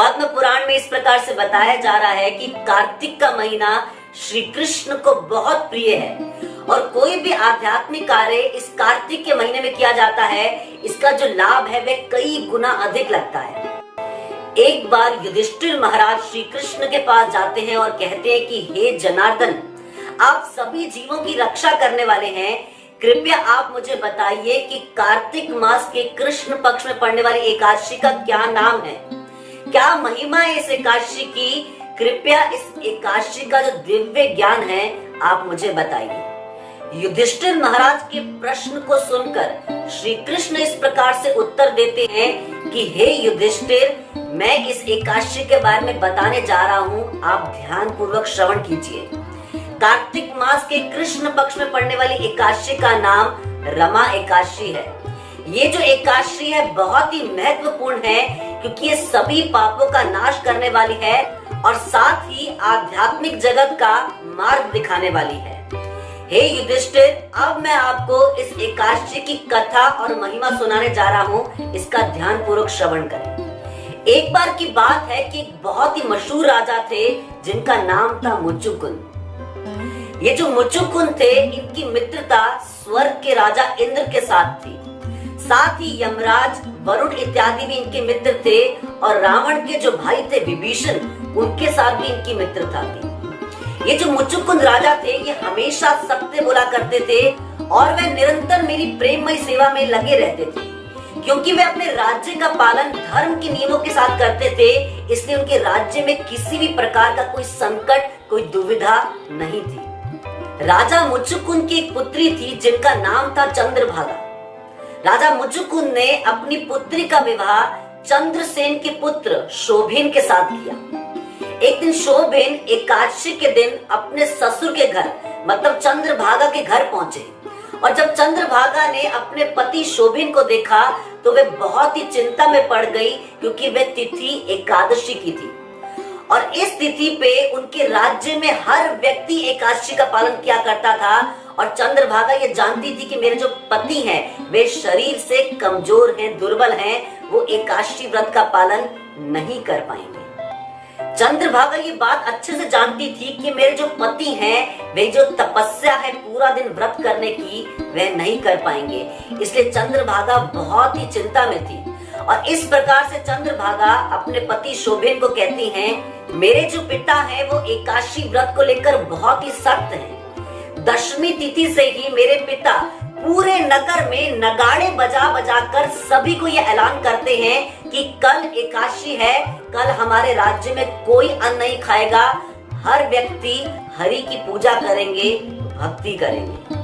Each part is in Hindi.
पद्म पुराण में इस प्रकार से बताया जा रहा है कि कार्तिक का महीना श्री कृष्ण को बहुत प्रिय है और कोई भी आध्यात्मिक कार्य इस कार्तिक के महीने में किया जाता है, इसका जो लाभ है वह कई गुना अधिक लगता है। एक बार युधिष्ठिर महाराज श्री कृष्ण के पास जाते हैं और कहते हैं कि हे जनार्दन, आप सभी जीवों की रक्षा करने वाले हैं, कृपया आप मुझे बताइए कि कार्तिक मास के कृष्ण पक्ष में पड़ने वाली एकादशी का क्या नाम है, क्या महिमा है इस एकादशी की। कृपया इस एकादशी का जो दिव्य ज्ञान है आप मुझे बताइए। युधिष्ठिर महाराज के प्रश्न को सुनकर श्री कृष्ण इस प्रकार से उत्तर देते हैं कि हे युधिष्ठिर, मैं इस एकादशी के बारे में बताने जा रहा हूँ, आप ध्यान पूर्वक श्रवण कीजिए। कार्तिक मास के कृष्ण पक्ष में पड़ने वाली एकादशी का नाम रमा एकादशी है। ये जो एकादशी है बहुत ही महत्वपूर्ण है क्योंकि ये सभी पापों का नाश करने वाली है और साथ ही आध्यात्मिक जगत का मार्ग दिखाने वाली है। हे युधिष्ठिर, अब मैं आपको इस एकादशी की कथा और महिमा सुनाने जा रहा हूँ, इसका ध्यान पूर्वक श्रवण करें। एक बार की बात है कि एक बहुत ही मशहूर राजा थे जिनका नाम था मुचुकुंद। ये जो मुचुकुंद थे, इनकी मित्रता स्वर्ग के राजा इंद्र के साथ थी। साथ ही यमराज, वरुण इत्यादि भी इनके मित्र थे और रावण के जो भाई थे विभीषण, उनके साथ भी इनकी मित्रता थी। ये जो मुचुकुंद राजा थे, ये हमेशा सत्य बोला करते थे और वे निरंतर मेरी प्रेममयी सेवा में लगे रहते थे। क्योंकि वे अपने राज्य का पालन धर्म के नियमों के साथ करते थे, इसलिए उनके राज्य में किसी भी प्रकार का कोई संकट, कोई दुविधा नहीं थी। राजा मुचुकुंद की एक पुत्री थी जिनका नाम था चंद्रभागा। राजा मुचुकुंद ने अपनी पुत्री का विवाह चंद्रसेन के पुत्र शोभेन के साथ किया। एक दिन शोभेन एकादशी के दिन अपने ससुर के घर मतलब चंद्रभागा के घर पहुंचे और जब चंद्रभागा ने अपने पति शोभेन को देखा तो वे बहुत ही चिंता में पड़ गई क्योंकि वे तिथि एकादशी की थी और इस तिथि पे उनके राज्य में हर व्यक्ति एकादशी का पालन किया करता था और चंद्रभागा ये जानती थी कि मेरे जो पति हैं वे शरीर से कमजोर हैं, दुर्बल हैं, वो एकादशी व्रत का पालन नहीं कर पाएंगे। चंद्रभागा ये बात अच्छे से जानती थी कि मेरे जो पति हैं वे जो तपस्या है पूरा दिन व्रत करने की वह नहीं कर पाएंगे, इसलिए चंद्रभागा बहुत ही चिंता में थी और इस प्रकार से चंद्रभागा अपने पति शोभेन को कहती हैं, मेरे जो पिता हैं वो एकादशी व्रत को लेकर बहुत ही सख्त हैं। दशमी तिथि से ही मेरे पिता पूरे नगर में नगाड़े बजा बजा कर सभी को ये ऐलान करते हैं कि कल एकादशी है, कल हमारे राज्य में कोई अन्न नहीं खाएगा, हर व्यक्ति हरि की पूजा करेंगे, भक्ति करेंगे।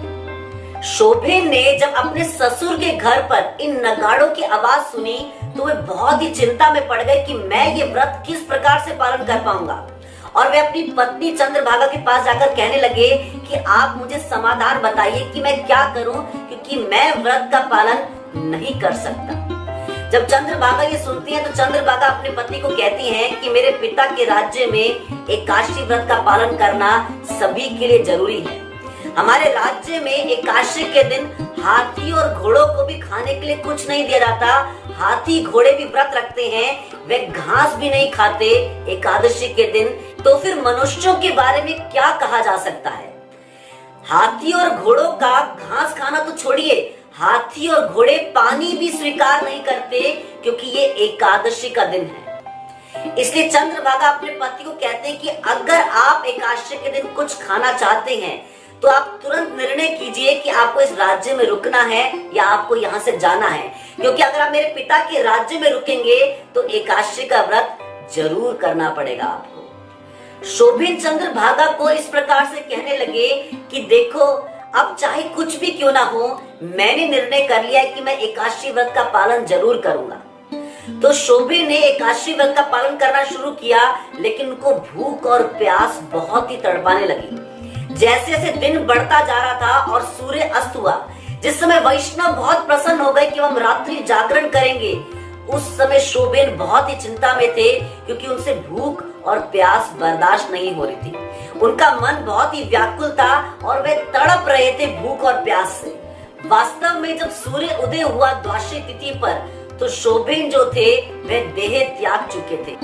शोभेन ने जब अपने ससुर के घर पर इन नगाड़ों की आवाज सुनी तो वे बहुत ही चिंता में पड़ गए कि मैं ये व्रत किस प्रकार से पालन कर पाऊंगा और वे अपनी पत्नी चंद्रभागा के पास जाकर कहने लगे कि आप मुझे समाधान बताइए कि मैं क्या करूं क्योंकि मैं व्रत का पालन नहीं कर सकता। जब चंद्रभागा ये सुनती हैं तो चंद्रभागा अपने पति को कहती हैं कि मेरे पिता के राज्य में एकादशी व्रत का पालन करना सभी के लिए जरूरी है। हमारे राज्य में एकादशी के दिन हाथी और घोड़ों को भी खाने के लिए कुछ नहीं दिया जाता। हाथी घोड़े भी व्रत रखते हैं, वे घास भी नहीं खाते एकादशी के दिन, तो फिर मनुष्यों के बारे में क्या कहा जा सकता है। हाथी और घोड़ों का घास खाना तो छोड़िए, हाथी और घोड़े पानी भी स्वीकार नहीं करते क्योंकि ये एकादशी का दिन है। इसलिए चंद्रभागा अपने पति को कहते हैं कि अगर आप एकादशी के दिन कुछ खाना चाहते हैं तो आप तुरंत निर्णय कीजिए कि आपको इस राज्य में रुकना है या आपको यहाँ से जाना है, क्योंकि अगर आप मेरे पिता के राज्य में रुकेंगे तो एकादशी का व्रत जरूर करना पड़ेगा आपको। शोभेन चंद्रभागा को इस प्रकार से कहने लगे कि देखो, अब चाहे कुछ भी क्यों ना हो, मैंने निर्णय कर लिया है कि मैं एकादशी व्रत का पालन जरूर करूंगा। तो शोभेन ने एकादशी व्रत का पालन करना शुरू किया, लेकिन उनको भूख और प्यास बहुत ही तड़पाने लगी। जैसे जैसे दिन बढ़ता जा रहा था और सूर्य अस्त हुआ, जिस समय वैष्णव बहुत प्रसन्न हो गए कि हम रात्रि जागरण करेंगे, उस समय शोभेन बहुत ही चिंता में थे क्योंकि उनसे भूख और प्यास बर्दाश्त नहीं हो रही थी। उनका मन बहुत ही व्याकुल था और वे तड़प रहे थे भूख और प्यास से। वास्तव में जब सूर्य उदय हुआ द्वादशी तिथि पर तो शोभेन जो थे वह देह त्याग चुके थे।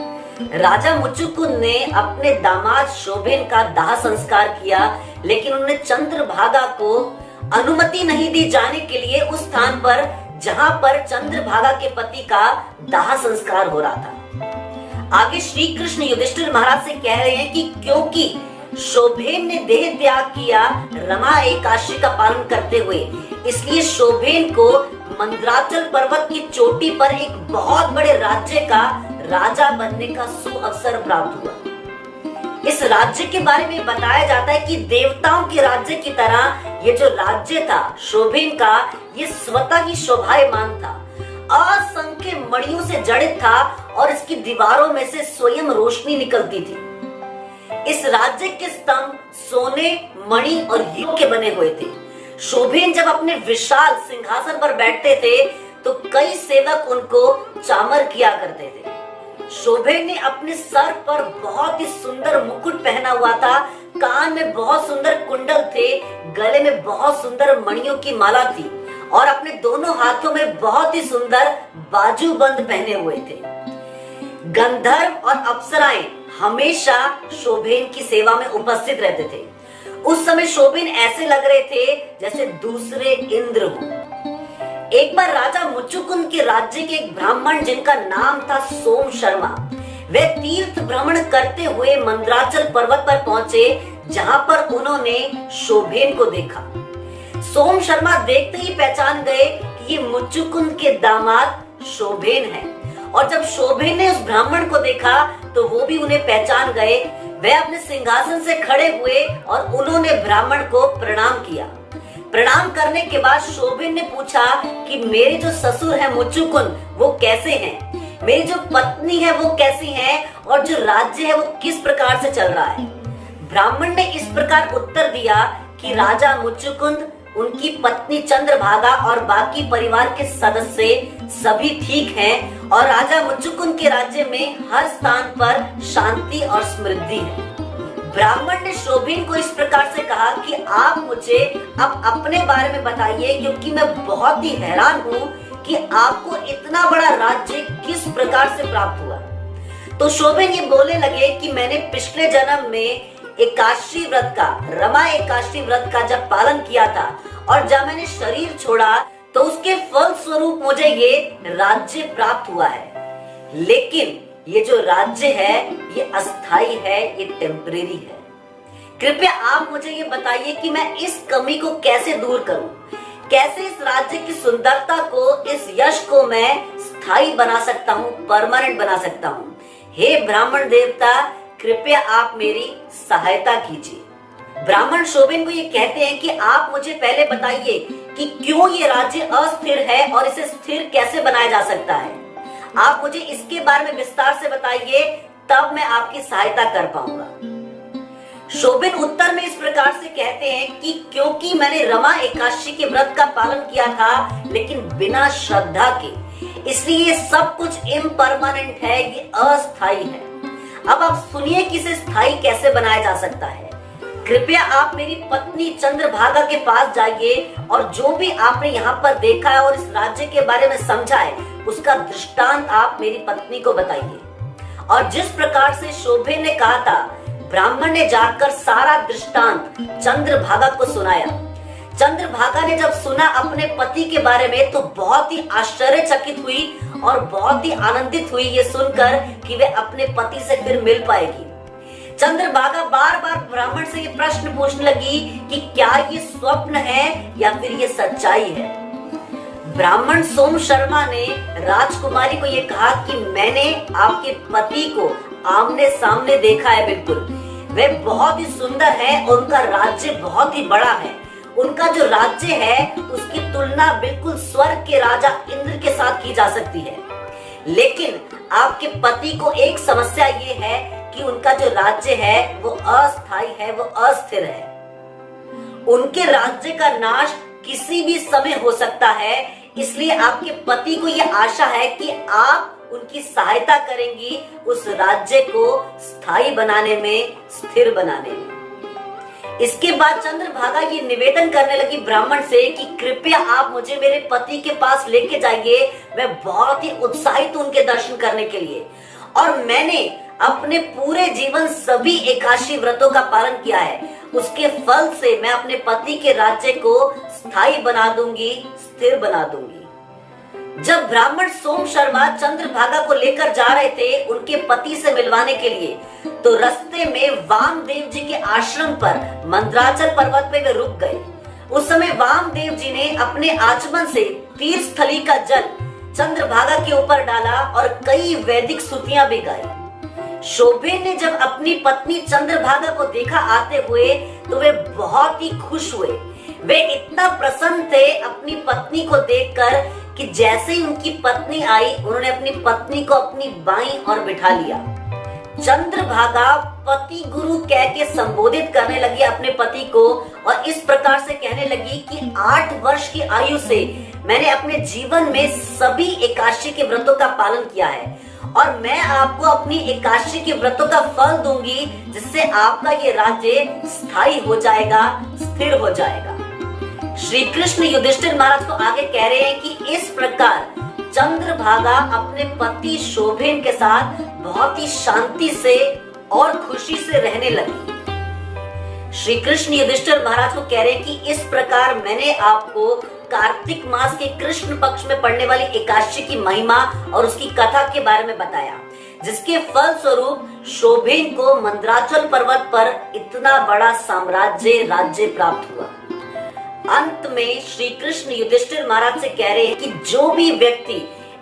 राजा मुचुकुंद ने अपने दामाद शोभेन का दाह संस्कार किया, लेकिन उन्होंने चंद्रभागा को अनुमति नहीं दी जाने के लिए उस स्थान पर जहां पर चंद्रभागा के पति का दाह संस्कार हो रहा था। आगे श्री कृष्ण युधिष्ठिर महाराज से कह रहे हैं कि क्योंकि शोभेन ने देह त्याग किया रमा एकादशी का पालन करते हुए, इसलिए शोभेन को मंदराचल पर्वत की चोटी पर एक बहुत बड़े राज्य का राजा बनने का सुअवसर प्राप्त हुआ। इस राज्य के बारे में बताया जाता है कि देवताओं के राज्य की तरह ये जो राज्य था शोभेन का, ये स्वतः ही शोभायमान था, असंख्य मणियों से जड़ित था और इसकी दीवारों में से स्वयं रोशनी निकलती थी। इस राज्य के स्तंभ सोने, मणि और हीरे के बने हुए थे। शोभेन जब अपने विशाल सिंहासन पर बैठते थे तो कई सेवक उनको चामर किया करते थे। शोभेन ने अपने सर पर बहुत ही सुंदर मुकुट पहना हुआ था, कान में बहुत सुंदर कुंडल थे, गले में बहुत सुंदर मणियों की माला थी और अपने दोनों हाथों में बहुत ही सुंदर बाजूबंद पहने हुए थे। गंधर्व और अप्सराएं हमेशा शोभेन की सेवा में उपस्थित रहते थे। उस समय शोभेन ऐसे लग रहे थे जैसे दूसरे इंद्र हो। एक बार राजा मुचुकुंद के राज्य के एक ब्राह्मण जिनका नाम था सोम शर्मा, वे तीर्थ भ्रमण करते हुए मंदराचल पर्वत पर पहुंचे, जहां पर उन्होंने शोभेन को देखा। सोम शर्मा देखते ही पहचान गए कि ये मुचुकुंद के दामाद शोभेन हैं। और जब शोभेन ने उस ब्राह्मण को देखा तो वो भी उन्हें पहचान गए। वे अपने सिंहासन से खड़े हुए और उन्होंने ब्राह्मण को प्रणाम किया। प्रणाम करने के बाद शोभेन ने पूछा कि मेरे जो ससुर है मुचुकुंद वो कैसे हैं, मेरी जो पत्नी है वो कैसी है और जो राज्य है वो किस प्रकार से चल रहा है। ब्राह्मण ने इस प्रकार उत्तर दिया कि राजा मुचुकुंद, उनकी पत्नी चंद्रभागा और बाकी परिवार के सदस्य सभी ठीक हैं और राजा मुचुकुंद के राज्य में हर स्थान पर शांति और समृद्धि है। ब्राह्मण ने शोभेन को इस प्रकार से कहा कि आप मुझे अब अपने बारे में बताइए, क्योंकि मैं बहुत ही हैरान हूँ कि आपको इतना बड़ा राज्य किस प्रकार से प्राप्त हुआ। तो शोभेन ये बोलने लगे कि मैंने पिछले जन्म में एकादशी व्रत का, रमा एकादशी व्रत का जब पालन किया था और जब मैंने शरीर छोड़ा तो उसके फल स्वरूप मुझे ये राज्य प्राप्त हुआ है। लेकिन ये जो राज्य है ये अस्थाई है, ये टेम्परेरी है। कृपया आप मुझे ये बताइए कि मैं इस कमी को कैसे दूर करूं, कैसे इस राज्य की सुंदरता को, इस यश को मैं स्थायी बना सकता हूं, परमानेंट बना सकता हूं। हे ब्राह्मण देवता, कृपया आप मेरी सहायता कीजिए। ब्राह्मण शोभेन को ये कहते हैं कि आप मुझे पहले बताइए कि क्यों ये राज्य अस्थिर है और इसे स्थिर कैसे बनाया जा सकता है। आप मुझे इसके बारे में विस्तार से बताइए, तब मैं आपकी सहायता कर पाऊंगा। शोभेन उत्तर में इस प्रकार से कहते हैं कि क्योंकि मैंने रमा एकादशी के व्रत का पालन किया था लेकिन बिना श्रद्धा के, इसलिए ये सब कुछ इम्परमानेंट है, ये अस्थायी है। अब आप सुनिए कि इसे स्थायी कैसे बनाया जा सकता है। कृपया आप मेरी पत्नी चंद्रभागा के पास जाइए और जो भी आपने यहाँ पर देखा है और इस राज्य के बारे में समझा है उसका दृष्टांत आप मेरी पत्नी को बताइए। और जिस प्रकार से शोभेन ने कहा था, ब्राह्मण ने जाकर सारा दृष्टांत चंद्रभागा को सुनाया। चंद्रभागा ने जब सुना अपने पति के बारे में तो बहुत ही आश्चर्यचकित हुई और बहुत ही आनंदित हुई ये सुनकर कि वे अपने पति से फिर मिल पाएगी। चंद्रभागा बार बार ब्राह्मण से ये प्रश्न पूछने लगी कि क्या ये स्वप्न है या फिर ये सच्चाई है। ब्राह्मण सोम शर्मा ने राजकुमारी को ये कहा कि मैंने आपके पति को आमने सामने देखा है, बिल्कुल वे बहुत ही सुंदर है और उनका राज्य बहुत ही बड़ा है। उनका जो राज्य है उसकी तुलना बिल्कुल स्वर्ग के राजा इंद्र के साथ की जा सकती है। लेकिन आपके पति को एक समस्या ये है कि उनका जो राज्य है वो अस्थायी है, वो अस्थिर है। उनके राज्य का नाश किसी भी समय हो सकता है, इसलिए आपके पति को यह आशा है कि आप उनकी सहायता करेंगी उस राज्य को स्थायी बनाने में, स्थिर बनाने में। इसके बाद चंद्रभागा ये निवेदन करने लगी ब्राह्मण से कि कृपया आप मुझे मेरे पति के पास लेके जाइए। मैं बहुत ही उत्साहित हूं उनके दर्शन करने के लिए, और मैंने अपने पूरे जीवन सभी एकादशी व्रतों का पालन किया है। उसके फल से मैं अपने पति के राज्य को स्थायी बना दूंगी, स्थिर बना दूंगी। जब ब्राह्मण सोम शर्मा चंद्रभागा को लेकर जा रहे थे उनके पति से मिलवाने के लिए, तो रास्ते में वामदेव जी के आश्रम पर मंदराचल पर्वत पे वे रुक गए। उस समय वामदेव जी ने अपने आचमन से तीर्थ स्थली का जल चंद्रभागा के ऊपर डाला और कई वैदिक स्तुतियां भी गाई। शोभेन ने जब अपनी पत्नी चंद्रभागा को देखा आते हुए तो वे बहुत ही खुश हुए। वे इतना प्रसन्न थे अपनी पत्नी को देखकर कि जैसे ही उनकी पत्नी आई, उन्होंने अपनी पत्नी को अपनी बाईं ओर बिठा लिया। चंद्रभागा पति गुरु कह के संबोधित करने लगी अपने पति को, और इस प्रकार से कहने लगी कि 8 वर्ष की आयु से मैंने अपने जीवन में सभी एकादशी के व्रतों का पालन किया है, और मैं आपको अपनी एकादशी के व्रतों का फल दूंगी, जिससे आपका ये राज्य स्थायी हो जाएगा, स्थिर हो जाएगा। श्री कृष्ण युधिष्ठिर महाराज को आगे कह रहे हैं कि इस प्रकार चंद्रभागा अपने पति शोभेन के साथ बहुत ही शांति से और खुशी से रहने लगी। श्री कृष्ण युधिष्ठिर महाराज को कह रहे हैं कि इस प्रकार मैंने आपको कार्तिक मास के कृष्ण पक्ष में पड़ने वाली एकादशी की महिमा और उसकी कथा के बारे में बताया, जिसके फल स्वरूप शोभेन को मंदराचल पर्वत पर इतना बड़ा राज्य प्राप्त हुआ। अंत में श्री कृष्ण युधिष्ठिर महाराज से कह रहे हैं कि जो भी व्यक्ति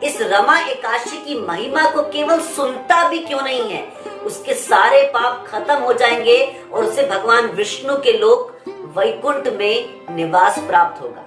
इस रमा एकादशी की महिमा को केवल सुनता भी क्यों नहीं है, उसके सारे पाप खत्म हो जाएंगे और उसे भगवान विष्णु के लोक वैकुंठ में निवास प्राप्त होगा।